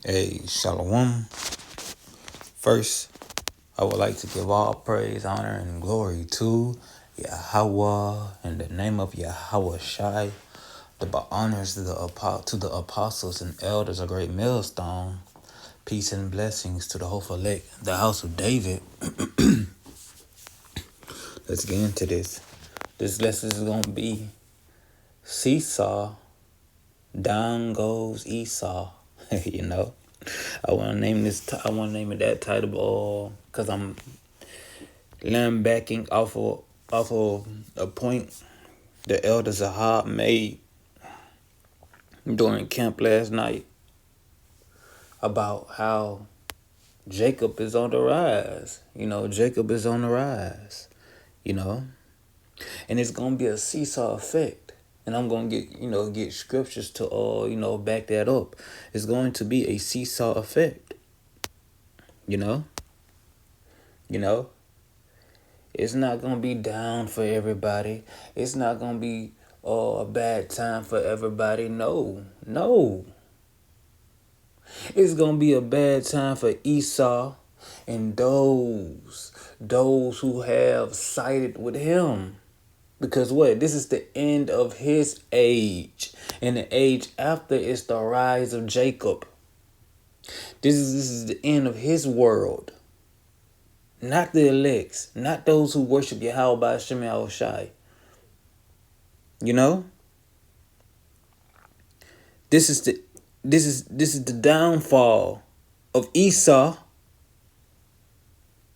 Hey, Shalom. First, I would like to give all praise, honor, and glory to Yahweh in the name of Yahweh Shai. The honors to the apostles and elders, a great millstone. Peace and blessings to the hopeful elect, the house of David. Let's get into this. This lesson is going to be Seesaw, down goes Esau. you know. I want to name this. I want to name it that title, because I'm backing off of a point the elder Zahab made during camp last night about how Jacob is on the rise. Jacob is on the rise. And it's gonna be a seesaw effect. And I'm gonna get scriptures to back that up. It's going to be a seesaw effect. You know? You know? It's not gonna be down for everybody. It's not gonna be a bad time for everybody. No. It's gonna be a bad time for Esau and those who have sided with him. Because what? This is the end of his age. And the age after is the rise of Jacob. This is the end of his world. Not the elects. Not those who worship Yahweh by Hashem Shai. You know? This is the downfall of Esau.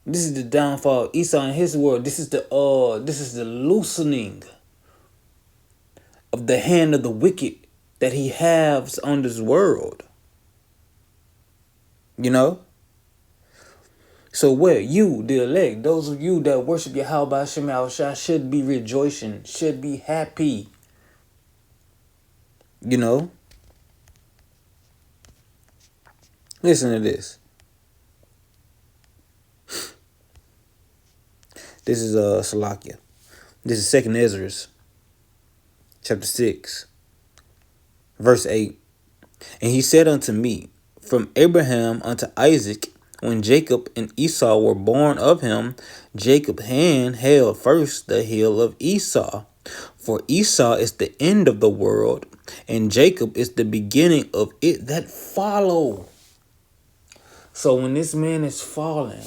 This is the downfall of Esau in his world. This is the loosening of the hand of the wicked that he has on this world. You know? So where you, the elect, those of you that worship Yahweh by Hashem Shai should be rejoicing, should be happy. You know? Listen to this. This is Salakia. This is 2nd Ezra, chapter 6, verse 8. And he said unto me, from Abraham unto Isaac, when Jacob and Esau were born of him, Jacob's hand held first the heel of Esau. For Esau is the end of the world, and Jacob is the beginning of it that follow. So when this man is falling,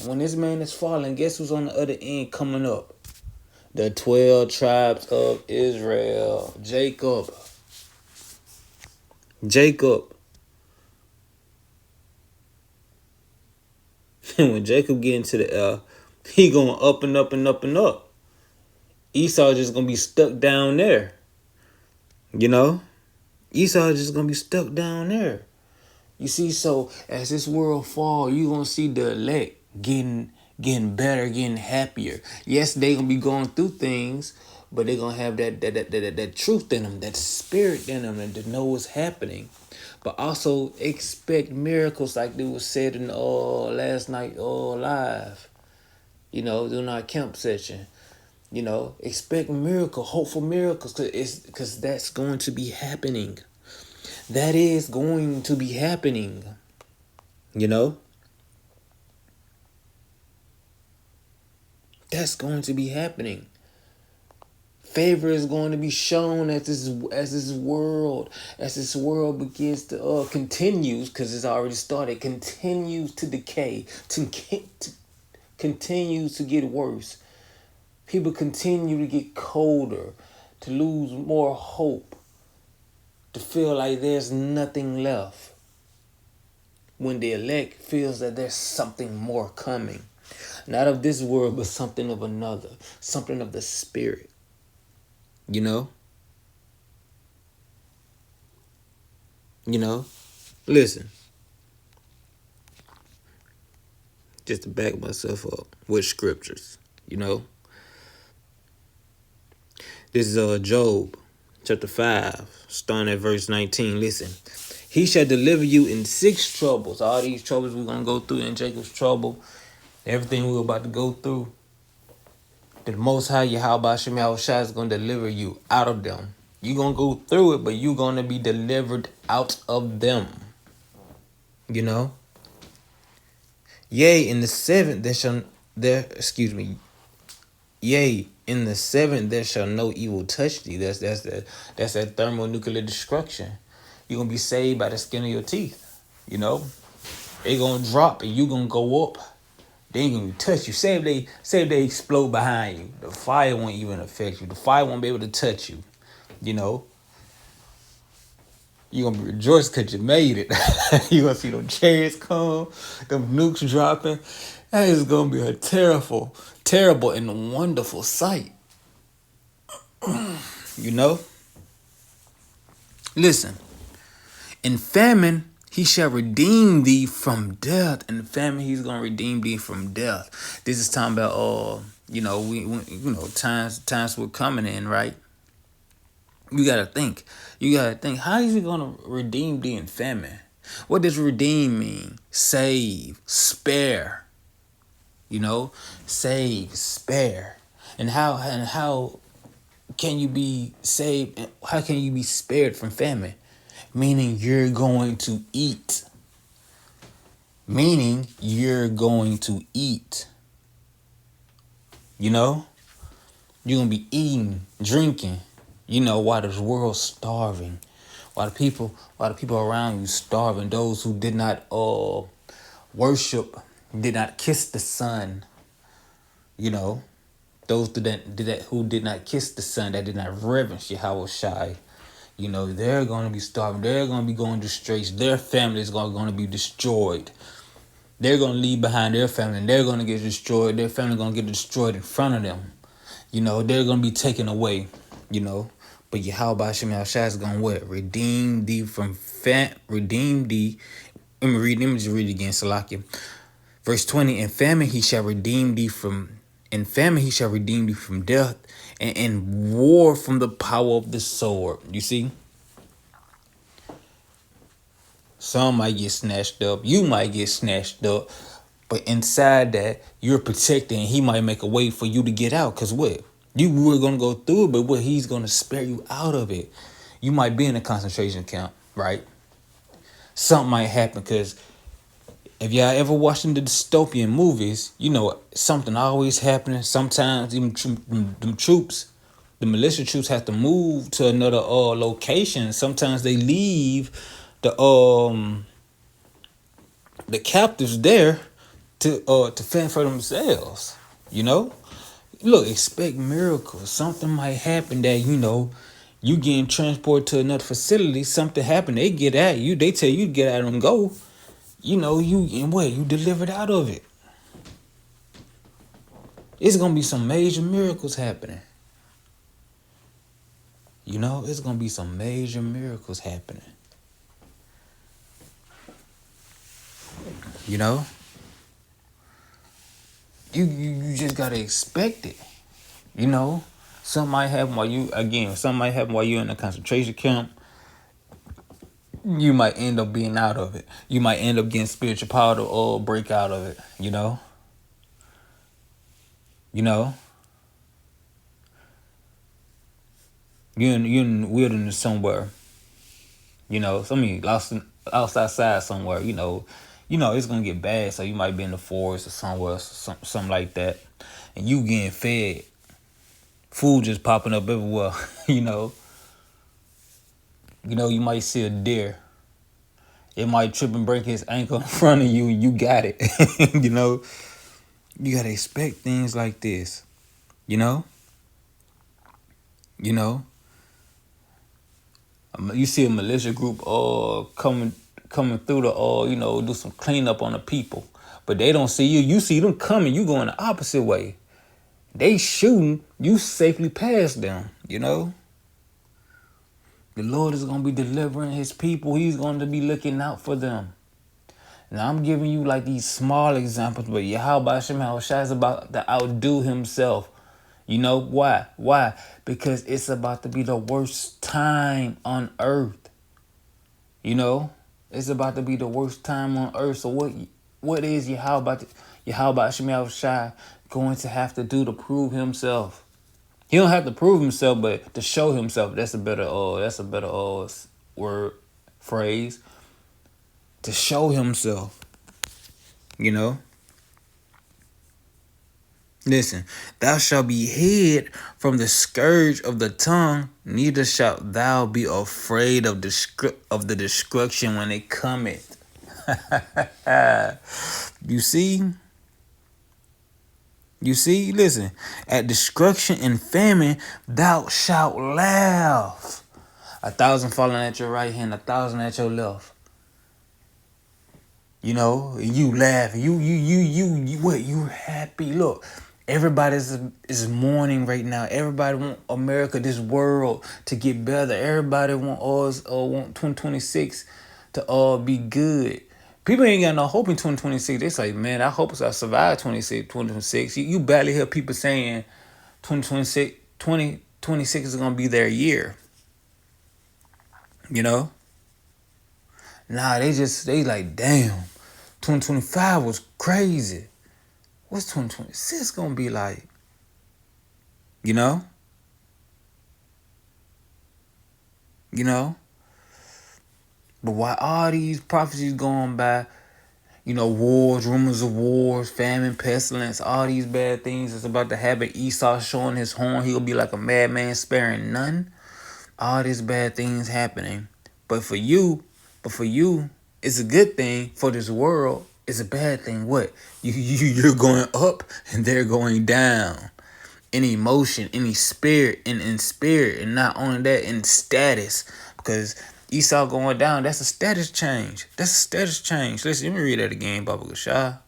guess who's on the other end coming up? The 12 tribes of Israel. Jacob. And when Jacob get into the air, he going up and up and up and up. Esau just going to be stuck down there. You know? Esau just going to be stuck down there. You see, so as this world fall, you going to see the elect getting better, getting happier. Yes, they going to be going through things, but they going to have that truth in them, that spirit in them, and to know what's happening. But also expect miracles like they was said in last night live. During our camp session. Expect miracle, hope for miracles, because that's going to be happening. That is going to be happening. That's going to be happening. Favor is going to be shown as this world begins to continues, because it's already started, continues to decay, continues to get worse. People continue to get colder, to lose more hope, to feel like there's nothing left, when the elect feels that there's something more coming. Not of this world, but something of another, something of the spirit. Listen, just to back myself up with scriptures, this is Job chapter 5, starting at verse 19. Listen, he shall deliver you in 6 troubles. All these troubles we're going to go through in Jacob's trouble, everything we're about to go through, the Most High Yahweh Hashem Shai is going to deliver you out of them. You're going to go through it, but you're going to be delivered out of them. You know, yea, in the seventh there shall there excuse me, yea, in the seventh there shall no evil touch thee. That's that thermonuclear destruction. You're gonna be saved by the skin of your teeth. You know, they gonna drop and you gonna go up. They ain't gonna touch you. Say if they explode behind you, the fire won't even affect you. The fire won't be able to touch you. You know, you gonna be rejoiced because you made it. You gonna see them chariots come, them nukes dropping. That is gonna be a terrible and wonderful sight. You know? Listen, in famine he shall redeem thee from death. In famine he's gonna redeem thee from death. This is talking about times we're coming in, right? You gotta think. How is he gonna redeem thee in famine? What does redeem mean? Save, spare. You know, save, spare. And how can you be saved? How can you be spared from famine? Meaning you're going to eat. Meaning you're going to eat. You know, you're gonna be eating, drinking. You know, while this world's starving, while the people around you starving, those who did not worship, did not kiss the sun, you know, those who did not kiss the sun, that did not reverence Yahweh Shai, you know, they're gonna be starving, they're gonna be going to straits, their family is gonna be destroyed. They're gonna leave behind their family and they're gonna get destroyed, their family gonna get destroyed in front of them. You know, they're gonna be taken away, you know. But Yahweh Hashem Shai is gonna what? Redeem thee from redeem thee. Let me just read it again, Salakia. Verse 20, in famine he shall redeem thee from death, and in war from the power of the sword. You see? Some might get snatched up, you might get snatched up, but inside that, you're protected and he might make a way for you to get out. Cause what? You were gonna go through it, but what, he's gonna spare you out of it. You might be in a concentration camp, right? Something might happen, because if y'all ever watching the dystopian movies, you know something always happening. Sometimes even them troops, the militia troops, have to move to another location. Sometimes they leave the captives there to fend for themselves. You know. Look, expect miracles. Something might happen that, you know, you getting transported to another facility. Something happened. They get at you. They tell you to get out and go. You know, you delivered out of it. It's going to be some major miracles happening. You know, it's going to be some major miracles happening. You know? You just gotta expect it. You know, something might happen while you're in a concentration camp. You might end up being out of it. You might end up getting spiritual power to break out of it. You know. You're in the wilderness somewhere. You know, lost outside somewhere. You know, it's gonna get bad. So you might be in the forest or somewhere, something like that, and you getting fed. Food just popping up everywhere. You know, you might see a deer. It might trip and break his ankle in front of you, and you got it. You know, you gotta expect things like this. You know. You see a militia group coming through the do some cleanup on the people, but they don't see you. You see them coming, you going the opposite way. They shooting, you safely past them. You know, the Lord is gonna be delivering His people. He's going to be looking out for them. Now I'm giving you like these small examples, but Yahweh Shai is about to outdo Himself. You know why? Why? Because it's about to be the worst time on earth. You know? It's about to be the worst time on earth. So what is Yahweh Shai going to have to do to prove Himself? He don't have to prove Himself, but to show Himself. That's a better word, phrase. to show himself. You know? Listen, thou shalt be hid from the scourge of the tongue, neither shalt thou be afraid of the destruction when it cometh. You see? You see? Listen, at destruction and famine, thou shalt laugh. 1,000 falling at your right hand, 1,000 at your left. You know, you laugh. You what? You happy. Look, everybody is mourning right now. Everybody want America, this world, to get better. Everybody want us, want 2026 to all be good. People ain't got no hope in 2026. They say, man, I hope I survive 2026. You barely hear people saying 2026 is gonna be their year. You know? Nah, they like, damn, 2025 was crazy. What's 2026 gonna be like? You know? You know? But while all these prophecies going by, you know, wars, rumors of wars, famine, pestilence, all these bad things that's about to happen, Esau showing his horn, he'll be like a madman sparing none. All these bad things happening. But for you, it's a good thing. For this world, it's a bad thing. What? You're going up and they're going down. In emotion, in spirit, in spirit, and not only that, in status. Because Esau going down, that's a status change. Listen, let me read that again, Baba Gashah.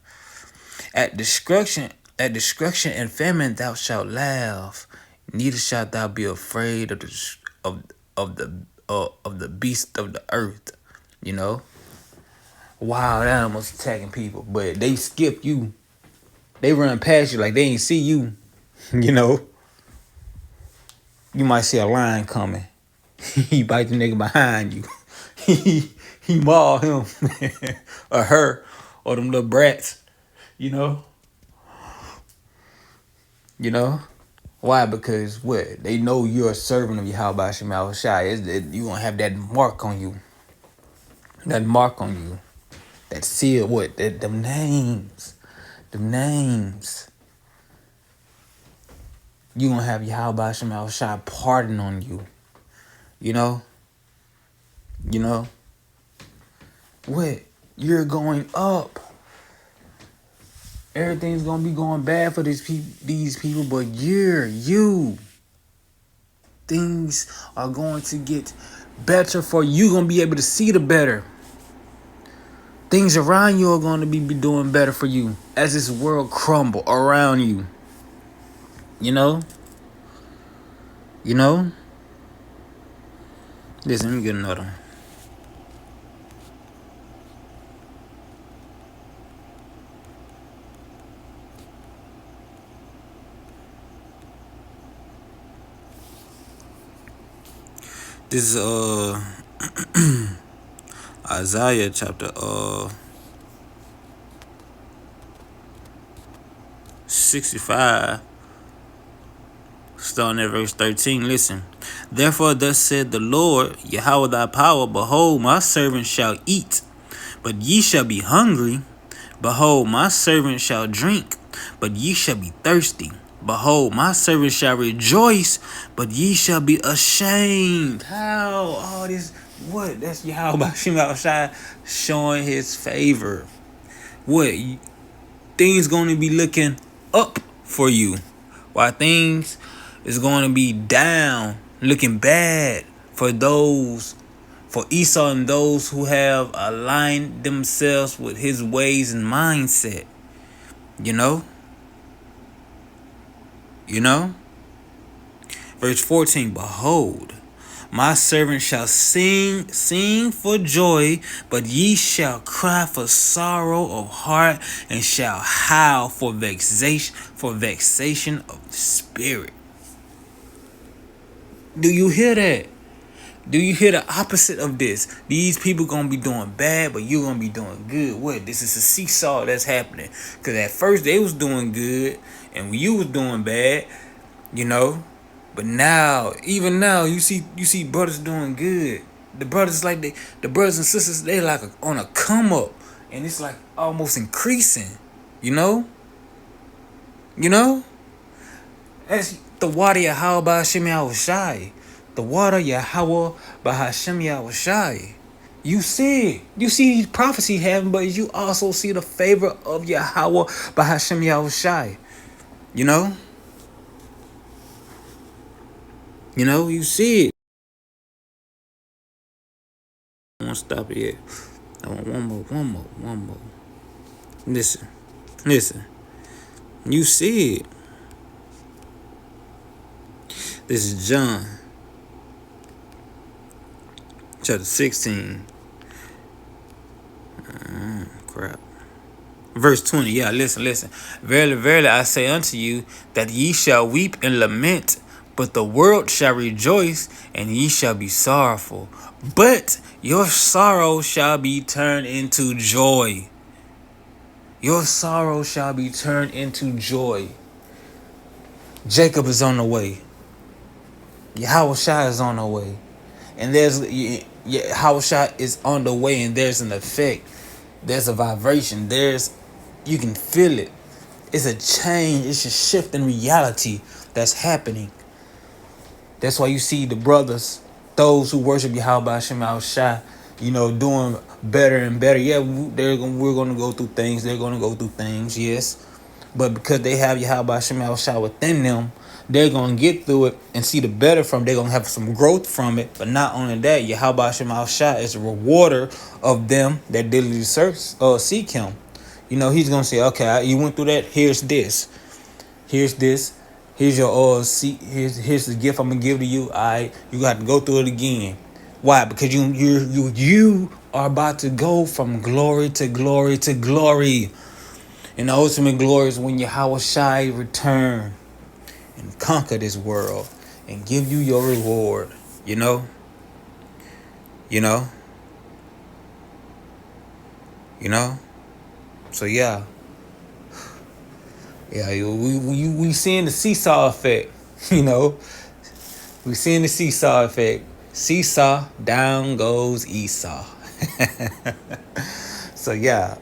At destruction and famine thou shalt laugh, neither shalt thou be afraid of the beast of the earth. You know, wild animals attacking people, but they skip you. They run past you like they ain't see you. You know, you might see a lion coming. He bite the nigga behind you. he maul him or her or them little brats. You know. Why? Because what? They know you're a servant of Yahweh Shema Shai. You gonna have that mark on you. That mark on you. That seal. What? Them names. You gonna have Yahweh Shema Shai pardon on you. You know. What? You're going up. Everything's gonna be going bad for these people, but you. Things are going to get better for you. Gonna be able to see the better. Things around you are going to be doing better for you as this world crumble around you. You know. Listen, let me get another one. This is Isaiah chapter 65, starting at verse 13. Listen. Therefore thus said the Lord, Yahweh thy power, behold, my servant shall eat, but ye shall be hungry. Behold, my servant shall drink, but ye shall be thirsty. Behold, my servant shall rejoice, but ye shall be ashamed. How? All this, what? That's Yahweh Shema Shai showing his favor. What? Things going to be looking up for you, while things is going to be down, looking bad for Esau and those who have aligned themselves with his ways and mindset. You know? Verse 14, behold, my servant shall sing for joy, but ye shall cry for sorrow of heart, and shall howl for vexation of the spirit. Do you hear that? Do you hear the opposite of this? These people gonna be doing bad, but you gonna be doing good. What? This is a seesaw that's happening. Cause at first they was doing good, and you was doing bad, you know. But now, even now, you see brothers doing good. The brothers like the brothers and sisters, they like on a come up, and it's like almost increasing. You know, you know. That's the water Yahweh by Hashem Yahushai. The water Yahweh by Hashem Yahushai. You see it. You see these prophecies having, but you also see the favor of Yahweh by Hashem Yahushai. You know? You know, you see it. I won't stop it yet. I want one more. Listen. You see it. This is John chapter 16. Crap. Verse 20. Yeah, listen. Verily, verily, I say unto you that ye shall weep and lament, but the world shall rejoice, and ye shall be sorrowful. But your sorrow shall be turned into joy. Your sorrow shall be turned into joy. Jacob is on the way. Yahushua is on the way. And Yahushua is on the way, and there's an effect. There's a vibration. You can feel it. It's a change. It's a shift in reality that's happening. That's why you see the brothers, those who worship Yahweh Hashem Yahushua, doing better and better. Yeah, we're going to go through things. They're going to go through things, yes. But because they have Yahweh Hashem Yahushua within them, they're going to get through it and see the better from it. They're going to have some growth from it. But not only that, Yahweh Hashem Yahushua is a rewarder of them that diligently seek him. He's going to say, okay, you went through that. Here's this. Here's your here's the gift I'm gonna give to you. You got to go through it again. Why? Because you are about to go from glory to glory to glory. And the ultimate glory is when Yahushua return and conquer this world and give you your reward. You know. So yeah. Yeah, we seeing the seesaw effect, We seeing the seesaw effect. Seesaw, down goes Esau. So yeah,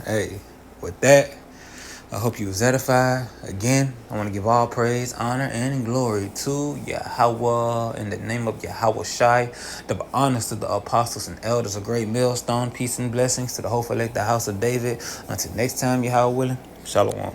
hey, with that, I hope you was edified. Again, I want to give all praise, honor, and glory to Yahweh in the name of Yahweh Shai. The honors to the apostles and elders, a great millstone. Peace and blessings to the whole elect, the house of David. Until next time, Yahweh willing. Shalom.